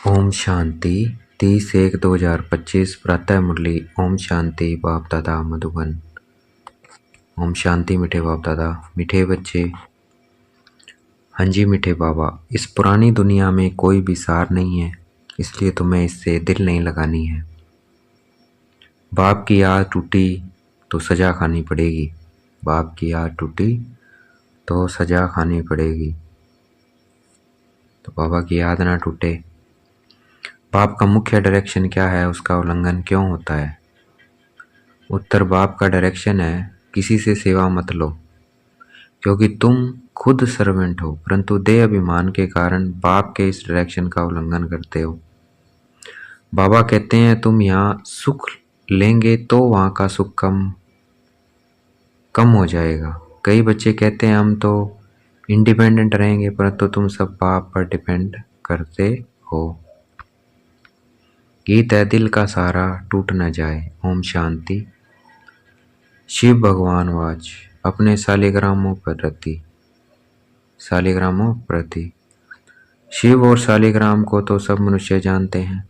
ओम शांति 30/1/2025 प्रातः मुरली। ओम शांति बाप दादा मधुबन। ओम शांति मीठे बाप दादा, मीठे बच्चे। हाँ जी मीठे बाबा, इस पुरानी दुनिया में कोई भी सार नहीं है, इसलिए तुम्हें इससे दिल नहीं लगानी है। बाप की याद टूटी तो सजा खानी पड़ेगी। बाप की याद टूटी तो सजा खानी पड़ेगी। तो बाबा की याद ना टूटे। बाप का मुख्य डायरेक्शन क्या है, उसका उल्लंघन क्यों होता है? उत्तर, बाप का डायरेक्शन है किसी से सेवा मत लो, क्योंकि तुम खुद सर्वेंट हो, परंतु देह अभिमान के कारण बाप के इस डायरेक्शन का उल्लंघन करते हो। बाबा कहते हैं तुम यहाँ सुख लेंगे तो वहाँ का सुख कम हो जाएगा। कई बच्चे कहते हैं हम तो इंडिपेंडेंट रहेंगे, परंतु तुम सब बाप पर डिपेंड करते हो। गीत है दिल का सारा टूट न जाए। ओम शांति। शिव भगवान वाच अपने शालिग्रामों प्रति। शिव और शालिग्राम को तो सब मनुष्य जानते हैं,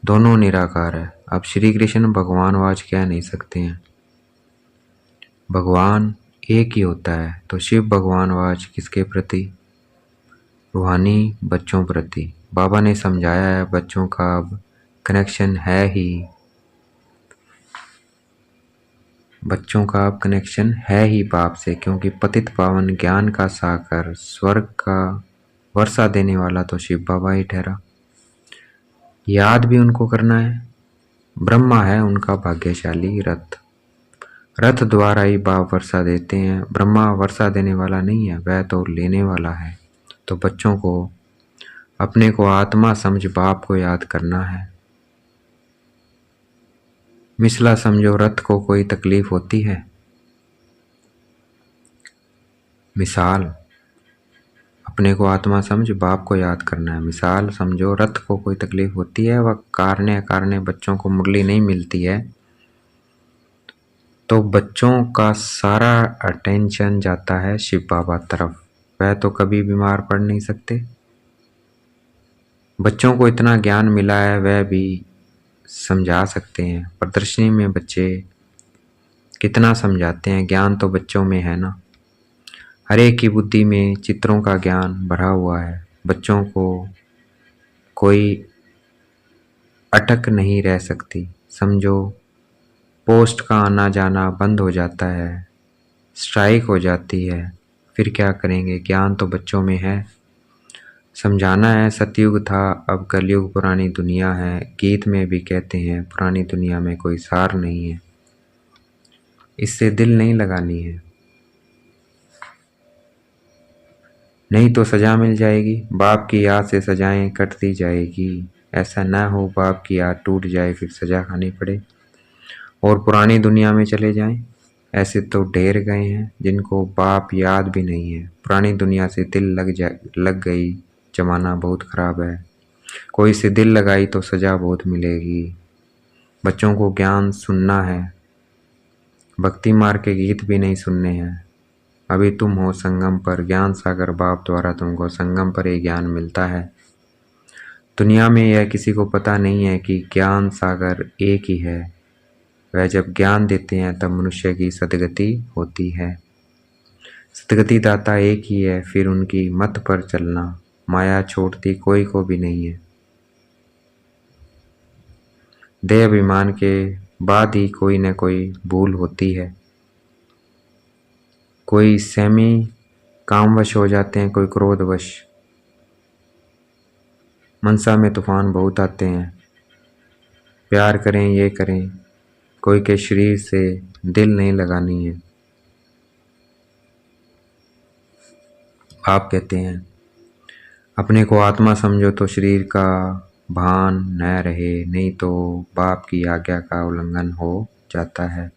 दोनों निराकार है। अब श्री कृष्ण भगवान वाच कह नहीं सकते हैं, भगवान एक ही होता है। तो शिव भगवान वाच किसके प्रति? रूहानी बच्चों प्रति। बाबा ने समझाया है बच्चों का अब कनेक्शन है ही, बच्चों का अब कनेक्शन है ही बाप से, क्योंकि पतित पावन ज्ञान का सागर स्वर्ग का वर्षा देने वाला तो शिव बाबा ही ठहरा। याद भी उनको करना है। ब्रह्मा है उनका भाग्यशाली रथ द्वारा ही बाप वर्षा देते हैं। ब्रह्मा वर्षा देने वाला नहीं है, वह तो लेने वाला है। तो बच्चों को अपने को आत्मा समझ बाप को याद करना है। मिसला समझो रथ को कोई तकलीफ होती है? मिसाल, अपने को आत्मा समझ बाप को याद करना है। मिसाल समझो रथ को कोई तकलीफ होती है, वह कारणे बच्चों को मुरली नहीं मिलती है, तो बच्चों का सारा अटेंशन जाता है शिव बाबा तरफ। वह तो कभी बीमार पड़ नहीं सकते। बच्चों को इतना ज्ञान मिला है, वह भी समझा सकते हैं। प्रदर्शनी में बच्चे कितना समझाते हैं, ज्ञान तो बच्चों में है ना। हर एक की बुद्धि में चित्रों का ज्ञान भरा हुआ है। बच्चों को कोई अटक नहीं रह सकती। समझो पोस्ट का आना जाना बंद हो जाता है, स्ट्राइक हो जाती है, फिर क्या करेंगे? ज्ञान तो बच्चों में है। समझाना है सतयुग था, अब कलयुग पुरानी दुनिया है। गीत में भी कहते हैं पुरानी दुनिया में कोई सार नहीं है, इससे दिल नहीं लगानी है, नहीं तो सजा मिल जाएगी। बाप की याद से सजाएं कटती जाएगी। ऐसा ना हो बाप की याद टूट जाए फिर सजा खानी पड़े और पुरानी दुनिया में चले जाएं। ऐसे तो ढेर गए हैं जिनको बाप याद भी नहीं है। पुरानी दुनिया से दिल लग गई, जमाना बहुत खराब है। कोई से दिल लगाई तो सजा बहुत मिलेगी। बच्चों को ज्ञान सुनना है, भक्ति मार्ग के गीत भी नहीं सुनने हैं। अभी तुम हो संगम पर, ज्ञान सागर बाप द्वारा तुमको संगम पर ही ज्ञान मिलता है। दुनिया में यह किसी को पता नहीं है कि ज्ञान सागर एक ही है। वह जब ज्ञान देते हैं तब मनुष्य की सदगति होती है। सदगति दाता एक ही है, फिर उनकी मत पर चलना। माया छोड़ती कोई को भी नहीं है। देह अभिमान के बाद ही कोई न कोई भूल होती है। कोई सहमी कामवश हो जाते हैं, कोई क्रोधवश। मनसा में तूफान बहुत आते हैं, प्यार करें ये करें, कोई के शरीर से दिल नहीं लगानी है। आप कहते हैं अपने को आत्मा समझो तो शरीर का भान न रहे, नहीं तो बाप की आज्ञा का उल्लंघन हो जाता है।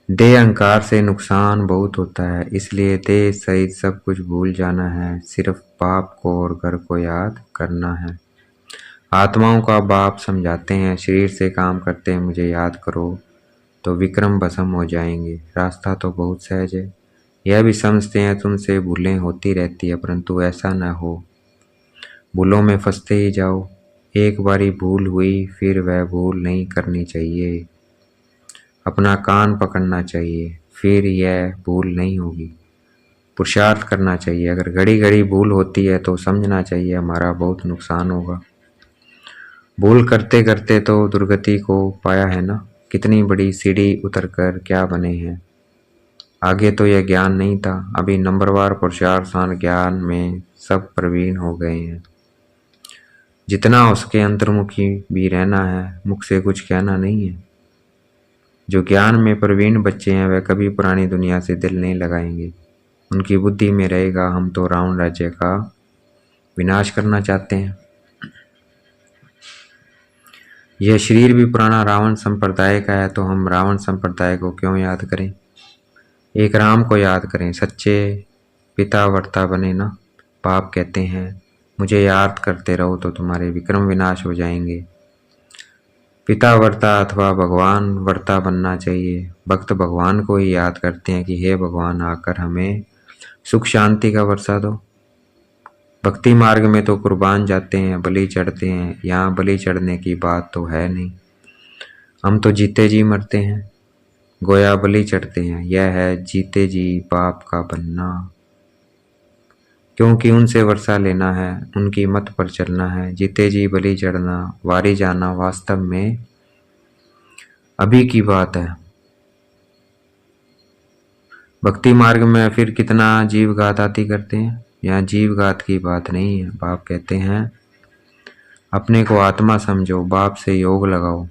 देह अहंकार से नुकसान बहुत होता है, इसलिए देह सहित सब कुछ भूल जाना है। सिर्फ बाप को और घर को याद करना है। आत्माओं का बाप समझाते हैं शरीर से काम करते हैं मुझे याद करो तो विक्रम भस्म हो जाएंगे। रास्ता तो बहुत सहज है। यह भी समझते हैं तुमसे भूलें होती रहती है, परंतु ऐसा न हो। भूलों में फंसते ही जाओ। एक बारी भूल हुई फिर वह भूल नहीं करनी चाहिए। अपना कान पकड़ना चाहिए, फिर यह भूल नहीं होगी। पुरुषार्थ करना चाहिए। अगर घड़ी घड़ी भूल होती है तो समझना चाहिए हमारा बहुत नुकसान होगा। भूल करते करते तो दुर्गति को पाया है ना। कितनी बड़ी सीढ़ी उतरकर क्या बने हैं। आगे तो यह ज्ञान नहीं था, अभी नंबरवार पुरुषार्थान ज्ञान में सब प्रवीण हो गए हैं। जितना हो सके अंतर्मुखी भी रहना है, मुख से कुछ कहना नहीं है। जो ज्ञान में प्रवीण बच्चे हैं वह कभी पुरानी दुनिया से दिल नहीं लगाएंगे। उनकी बुद्धि में रहेगा हम तो रावण राज्य का विनाश करना चाहते हैं। यह शरीर भी पुराना रावण संप्रदाय का है, तो हम रावण संप्रदाय को क्यों याद करें। एक राम को याद करें। सच्चे पिता वर्ता बने ना। बाप कहते हैं मुझे याद करते रहो तो तुम्हारे विक्रम विनाश हो जाएंगे। पिता वर्ता अथवा भगवान वर्ता बनना चाहिए। भक्त भगवान को ही याद करते हैं कि हे भगवान आकर हमें सुख शांति का वर्षा दो। भक्ति मार्ग में तो कुर्बान जाते हैं, बलि चढ़ते हैं। यहाँ बलि चढ़ने की बात तो है नहीं। हम तो जीते जी मरते हैं, गोया बलि चढ़ते हैं। यह है जीते जी बाप का बनना। क्योंकि उनसे वर्षा लेना है, उनकी मत पर चलना है। जीते जी बलि चढ़ना, वारी जाना वास्तव में अभी की बात है। भक्ति मार्ग में फिर कितना जीवघात आदि करते हैं। यहाँ जीवघात की बात नहीं है। बाप कहते हैं अपने को आत्मा समझो, बाप से योग लगाओ।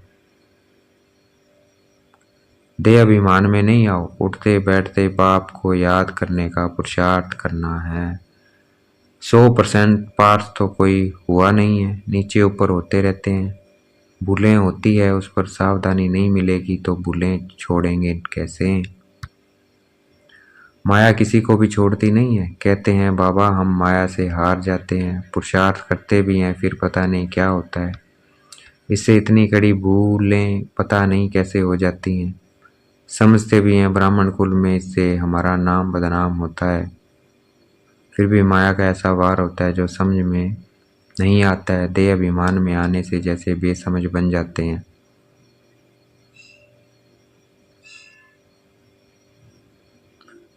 देह अभिमान में नहीं आओ। उठते बैठते बाप को याद करने का पुरुषार्थ करना है। 100% पास तो कोई हुआ नहीं है, नीचे ऊपर होते रहते हैं। भूलें होती है, उस पर सावधानी नहीं मिलेगी तो भूलें छोड़ेंगे कैसे। माया किसी को भी छोड़ती नहीं है। कहते हैं बाबा हम माया से हार जाते हैं, पुरुषार्थ करते भी हैं फिर पता नहीं क्या होता है। इससे इतनी कड़ी भूलें पता नहीं कैसे हो जाती हैं। समझते भी हैं ब्राह्मण कुल में इससे हमारा नाम बदनाम होता है, फिर भी माया का ऐसा वार होता है जो समझ में नहीं आता है। देह अभिमान में आने से जैसे बेसमझ बन जाते हैं।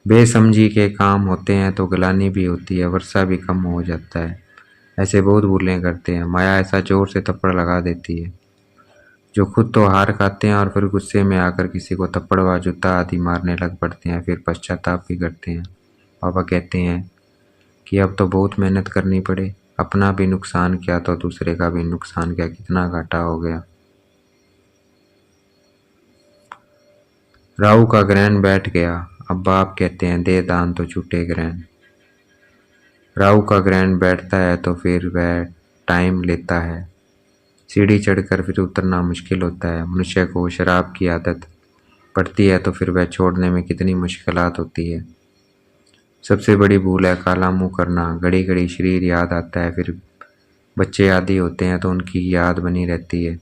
बेसमझी के काम होते हैं तो गलानी भी होती है, वर्षा भी कम हो जाता है। ऐसे बहुत भूलें करते हैं। माया ऐसा जोर से थप्पड़ लगा देती है जो खुद तो हार खाते हैं और फिर गुस्से में आकर किसी को थप्पड़ व जूता आदि मारने लग पड़ते हैं, फिर पश्चाताप भी करते हैं। पापा कहते हैं कि अब तो बहुत मेहनत करनी पड़े। अपना भी नुकसान किया तो दूसरे का भी नुकसान किया, कितना घाटा हो गया। राहु का ग्रहण बैठ गया। अब बाप कहते हैं दे दान तो छूटे ग्रहण। राहु का ग्रहण बैठता है तो फिर वह टाइम लेता है। सीढ़ी चढ़कर फिर उतरना मुश्किल होता है। मनुष्य को शराब की आदत पड़ती है तो फिर वह छोड़ने में कितनी मुश्किलात होती है। सबसे बड़ी भूल है काला मुंह करना। घड़ी घड़ी शरीर याद आता है, फिर बच्चे आदि होते हैं तो उनकी याद बनी रहती है।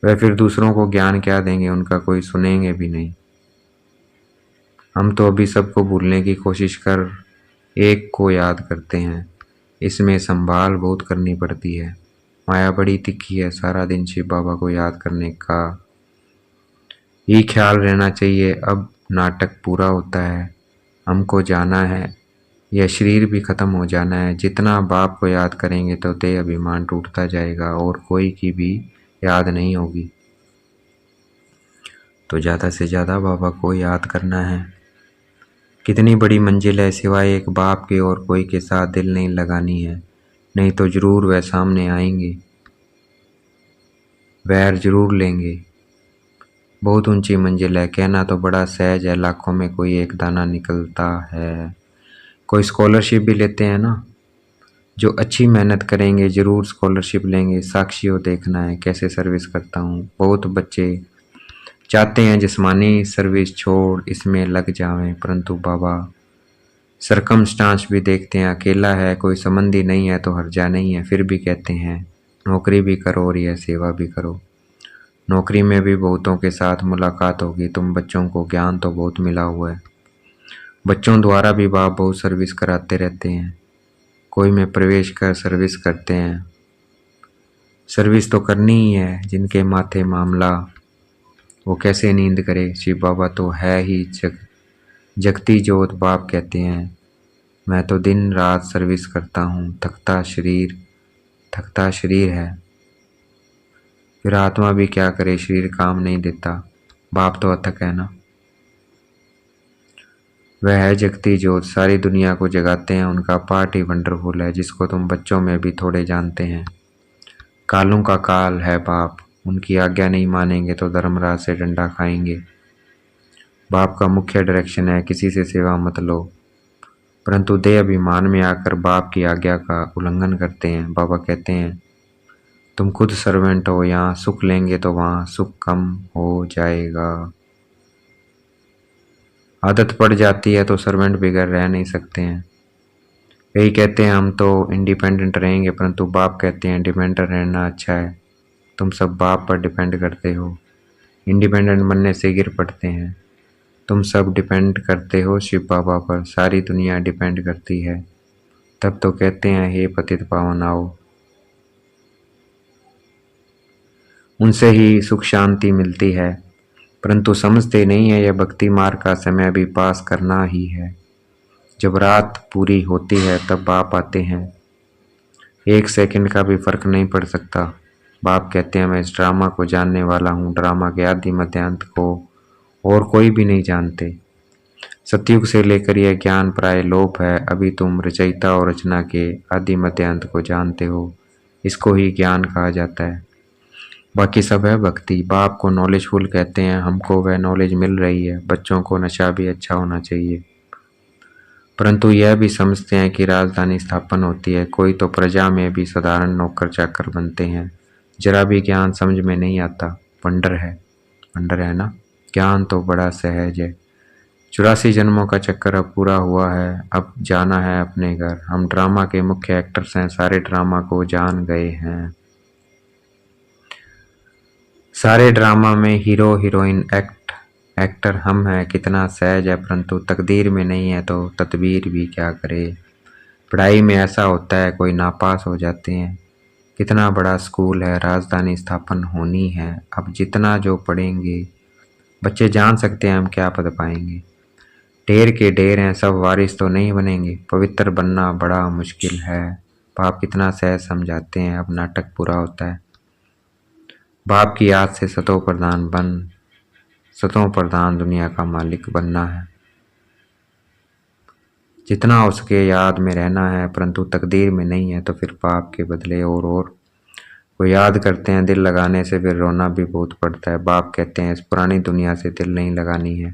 वह फिर दूसरों को ज्ञान क्या देंगे, उनका कोई सुनेंगे भी नहीं। हम तो अभी सबको भूलने की कोशिश कर एक को याद करते हैं। इसमें संभाल बहुत करनी पड़ती है। माया बड़ी तिखी है। सारा दिन शिव बाबा को याद करने का ही ख्याल रहना चाहिए। अब नाटक पूरा होता है, हमको जाना है, यह शरीर भी खत्म हो जाना है। जितना बाप को याद करेंगे तो देह अभिमान टूटता जाएगा और कोई की भी याद नहीं होगी। तो ज़्यादा से ज़्यादा बाबा को याद करना है। कितनी बड़ी मंजिल है, सिवाय एक बाप के और कोई के साथ दिल नहीं लगानी है, नहीं तो जरूर वह सामने आएंगे, वैर जरूर लेंगे। बहुत ऊंची मंजिल है, कहना तो बड़ा सहज है। लाखों में कोई एक दाना निकलता है। कोई स्कॉलरशिप भी लेते हैं ना। जो अच्छी मेहनत करेंगे जरूर स्कॉलरशिप लेंगे। साक्षी हो देखना है कैसे सर्विस करता हूँ। बहुत बच्चे चाहते हैं जिस्मानी सर्विस छोड़ इसमें लग जावें, परंतु बाबा सरकमस्टांस भी देखते हैं। अकेला है, कोई संबंधी नहीं है तो हर्जा नहीं है, फिर भी कहते हैं नौकरी भी करो और यह सेवा भी करो। नौकरी में भी बहुतों के साथ मुलाकात होगी। तुम बच्चों को ज्ञान तो बहुत मिला हुआ है। बच्चों द्वारा भी बाप बहुत सर्विस कराते रहते हैं। कोई में प्रवेश कर सर्विस करते हैं। सर्विस तो करनी ही है, जिनके माथे मामला वो कैसे नींद करे। शिव बाबा तो है ही जगती जोत। बाप कहते हैं मैं तो दिन रात सर्विस करता हूँ, थकता शरीर है। फिर आत्मा भी क्या करे, शरीर काम नहीं देता। बाप तो अथक है ना। वह है जगती जोत, सारी दुनिया को जगाते हैं। उनका पार्ट ही वंडरफुल है, जिसको तुम बच्चों में भी थोड़े जानते हैं। कालों का काल है बाप, उनकी आज्ञा नहीं मानेंगे तो धर्मराज से डंडा खाएंगे। बाप का मुख्य डायरेक्शन है किसी से सेवा मत लो, परंतु देह अभिमान में आकर बाप की आज्ञा का उल्लंघन करते हैं। बाबा कहते हैं तुम खुद सर्वेंट हो, यहाँ सुख लेंगे तो वहाँ सुख कम हो जाएगा। आदत पड़ जाती है तो सर्वेंट बगैर रह नहीं सकते हैं। यही कहते हैं हम तो इंडिपेंडेंट रहेंगे, परंतु बाप कहते हैं डिपेंडेंट रहना अच्छा है। तुम सब बाप पर डिपेंड करते हो, इंडिपेंडेंट बनने से गिर पड़ते हैं। तुम सब डिपेंड करते हो शिव बाबा पर, सारी दुनिया डिपेंड करती है। तब तो कहते हैं हे पतित पावन आओ। उनसे ही सुख शांति मिलती है, परंतु समझते नहीं है यह भक्ति मार्ग का समय भी पास करना ही है। जब रात पूरी होती है तब बाप आते हैं, 1 सेकंड का भी फर्क नहीं पड़ सकता। बाप कहते हैं मैं इस ड्रामा को जानने वाला हूँ, ड्रामा के आदि मध्यांत को और कोई भी नहीं जानते। सतयुग से लेकर यह ज्ञान प्राय लोप है, अभी तुम रचयिता और रचना के आदि मध्यांत को जानते हो, इसको ही ज्ञान कहा जाता है। बाकी सब है भक्ति। बाप को नॉलेजफुल कहते हैं, हमको वह नॉलेज मिल रही है। बच्चों को नशा भी अच्छा होना चाहिए, परंतु यह भी समझते हैं कि राजधानी स्थापन होती है, कोई तो प्रजा में भी साधारण नौकर चाकर बनते हैं। जरा भी ज्ञान समझ में नहीं आता। वंडर है ना। ज्ञान तो बड़ा सहज है। 84 जन्मों का चक्कर अब पूरा हुआ है, अब जाना है अपने घर। हम ड्रामा के मुख्य एक्टर्स हैं, सारे ड्रामा को जान गए हैं। सारे ड्रामा में हीरो हीरोइन एक्टर हम हैं। कितना सहज है, परंतु तकदीर में नहीं है तो तदबीर भी क्या करे। पढ़ाई में ऐसा होता है, कोई नापास हो जाते हैं। कितना बड़ा स्कूल है, राजधानी स्थापन होनी है। अब जितना जो पढ़ेंगे बच्चे जान सकते हैं हम क्या पद पाएंगे। ढेर के ढेर हैं, सब वारिस तो नहीं बनेंगे। पवित्र बनना बड़ा मुश्किल है। बाप कितना सहज समझाते हैं। अब नाटक पूरा होता है। बाप की याद से सतों प्रधान दुनिया का मालिक बनना है। जितना हो सके याद में रहना है, परंतु तकदीर में नहीं है तो फिर बाप के बदले और को याद करते हैं। दिल लगाने से फिर रोना भी बहुत पड़ता है। बाप कहते हैं इस पुरानी दुनिया से दिल नहीं लगानी है,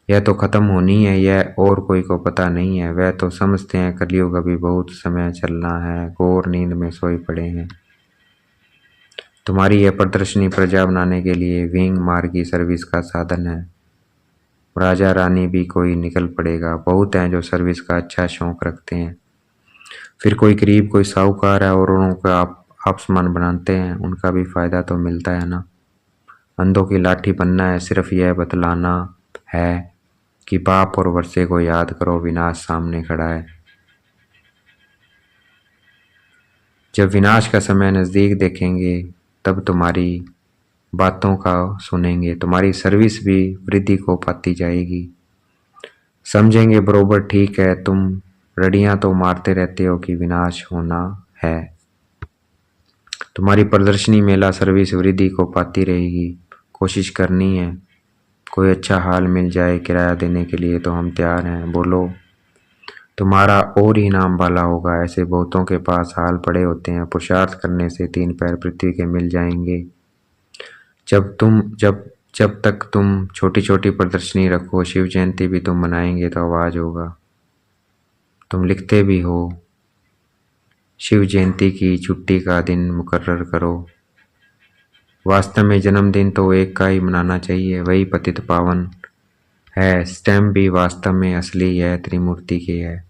यह तो खत्म होनी है। यह और कोई को पता नहीं है। वह तो समझते हैं कलयुग अभी बहुत समय चलना है, घोर नींद में सोए पड़े हैं। तुम्हारी यह प्रदर्शनी प्रजा बनाने के लिए विंग मार्ग की सर्विस का साधन है। राजा रानी भी कोई निकल पड़ेगा। बहुत हैं जो सर्विस का अच्छा शौक रखते हैं। फिर कोई गरीब कोई साहूकार है और उनको आपसमान बनाते हैं, उनका भी फायदा तो मिलता है ना। अंधों की लाठी बनना है, सिर्फ यह बतलाना है कि बाप और वर्षे को याद करो, विनाश सामने खड़ा है। जब विनाश का समय नज़दीक देखेंगे तब तुम्हारी बातों का सुनेंगे। तुम्हारी सर्विस भी वृद्धि को पाती जाएगी। समझेंगे बरोबर ठीक है, तुम रड़ियां तो मारते रहते हो कि विनाश होना है। तुम्हारी प्रदर्शनी मेला सर्विस वृद्धि को पाती रहेगी। कोशिश करनी है, कोई अच्छा हाल मिल जाए किराया देने के लिए तो हम तैयार हैं। बोलो, तुम्हारा और ही नाम वाला होगा। ऐसे बहुतों के पास हाल पड़े होते हैं, पुरुषार्थ करने से 3 पैर पृथ्वी के मिल जाएंगे। जब तक तुम छोटी छोटी प्रदर्शनी रखो, शिव जयंती भी तुम मनाएंगे तो आवाज होगा। तुम लिखते भी हो, शिव जयंती की छुट्टी का दिन मुकर्रर करो। वास्तव में जन्मदिन तो एक का ही मनाना चाहिए, वही पतित पावन है। स्टैम्प भी वास्तव में असली है, त्रिमूर्ति की है।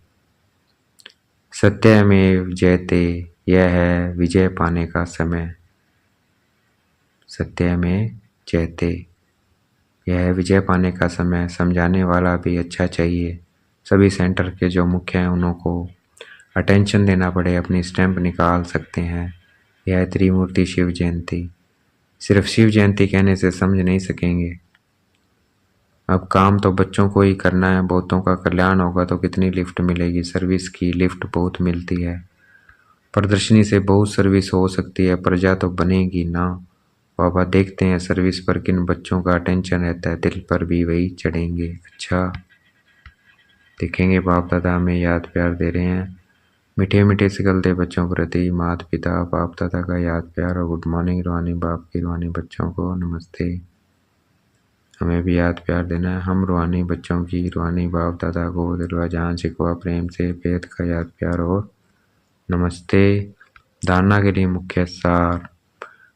सत्यमेव जयते, यह है विजय पाने का समय। सत्यमेव जयते, यह है विजय पाने का समय। समझाने वाला भी अच्छा चाहिए। सभी सेंटर के जो मुख्य हैं उनको अटेंशन देना पड़े अपनी स्टैंप निकाल सकते हैं। यह है त्रिमूर्ति शिव जयंती। सिर्फ शिव जयंती कहने से समझ नहीं सकेंगे। अब काम तो बच्चों को ही करना है। बहुतों का कल्याण होगा तो कितनी लिफ्ट मिलेगी। सर्विस की लिफ्ट बहुत मिलती है। प्रदर्शनी से बहुत सर्विस हो सकती है, प्रजा तो बनेगी ना। बाबा देखते हैं सर्विस पर किन बच्चों का अटेंशन रहता है, दिल पर भी वही चढ़ेंगे। अच्छा देखेंगे बाप दादा हमें याद प्यार दे रहे हैं। मीठे मीठे सिकलते बच्चों प्रति माता पिता बाप दादा का याद प्यार और गुड मॉर्निंग। रूहानी बाप की रूहानी बच्चों को नमस्ते। हमें भी याद प्यार देना है। हम रूहानी बच्चों की रूहानी बाप दादा को दिलवा जान शिकवा प्रेम से वेद का याद प्यार और नमस्ते। धारणा के लिए मुख्य सार।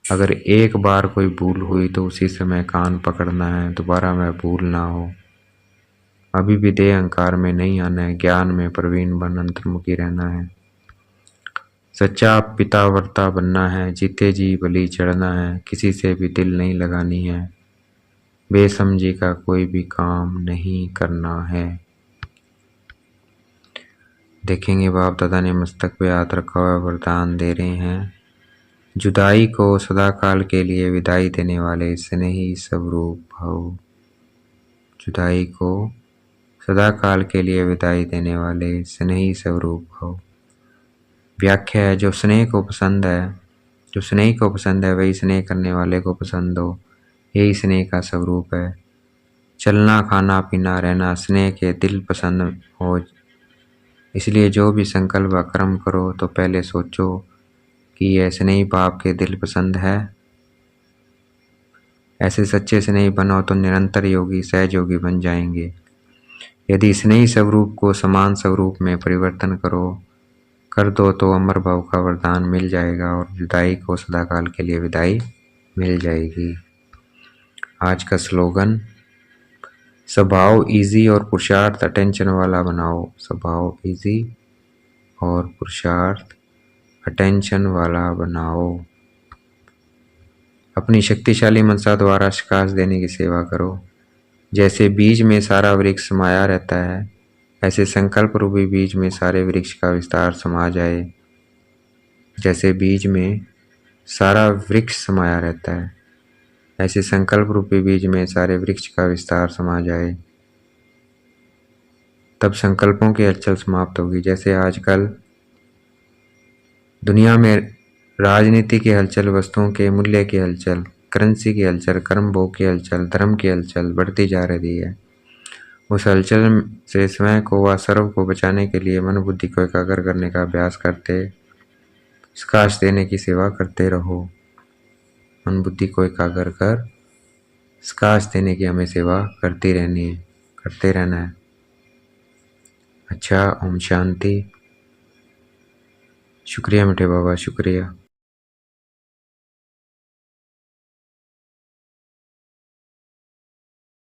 अगर एक बार कोई भूल हुई तो उसी समय कान पकड़ना है, दोबारा वह भूल ना हो। अभी भी देह अहंकार में नहीं आना है, ज्ञान में प्रवीण बन अंतर्मुखी रहना है। सच्चा पितावर्ता बनना है, जीते जी बलि चढ़ना है, किसी से भी दिल नहीं लगानी है, बेसमझी का कोई भी काम नहीं करना है। देखेंगे बाप दादा ने मस्तक पे हाथ रखा हुआ वरदान दे रहे हैं। जुदाई को सदाकाल के लिए विदाई देने वाले स्नेही स्वरूप भव। जुदाई को सदाकाल के लिए विदाई देने वाले स्नेही स्वरूप भव। व्याख्या है जो स्नेह को पसंद है, जो स्नेह को पसंद है वही स्नेह करने वाले को पसंद हो। यही स्नेह का स्वरूप है। चलना खाना पीना रहना स्नेह के दिल पसंद हो। इसलिए जो भी संकल्प व कर्म करो तो पहले सोचो कि यह स्नेही बाप के दिल पसंद है। ऐसे सच्चे स्नेही बनो तो निरंतर योगी सहज योगी बन जाएंगे। यदि स्नेही स्वरूप को समान स्वरूप में परिवर्तन कर दो तो अमर भाव का वरदान मिल जाएगा और जुदाई को सदाकाल के लिए विदाई मिल जाएगी। आज का स्लोगन, स्वभाव इजी और पुरुषार्थ अटेंशन वाला बनाओ। स्वभाव इजी और पुरुषार्थ अटेंशन वाला बनाओ। अपनी शक्तिशाली मनसा द्वारा प्रकाश देने की सेवा करो। जैसे बीज में सारा वृक्ष समाया रहता है, ऐसे संकल्प रूपी बीज में सारे वृक्ष का विस्तार समा जाए। जैसे बीज में सारा वृक्ष समाया रहता है, ऐसे संकल्प रूपी बीज में सारे वृक्ष का विस्तार समा जाए। तब संकल्पों की हलचल समाप्त होगी। जैसे आजकल दुनिया में राजनीति की हलचल, वस्तुओं के मूल्य की हलचल, करेंसी की हलचल, कर्म भोग की हलचल, धर्म की हलचल बढ़ती जा रही है। उस हलचल से स्वयं को व सर्व को बचाने के लिए मन बुद्धि को एकाग्र करने का अभ्यास करते प्रकाश देने की सेवा करते रहो। मन बुद्धि को एकाग्र कर प्रकाश देने की हमें सेवा करते रहना है। अच्छा, ओम शांति। शुक्रिया मीठे बाबा, शुक्रिया।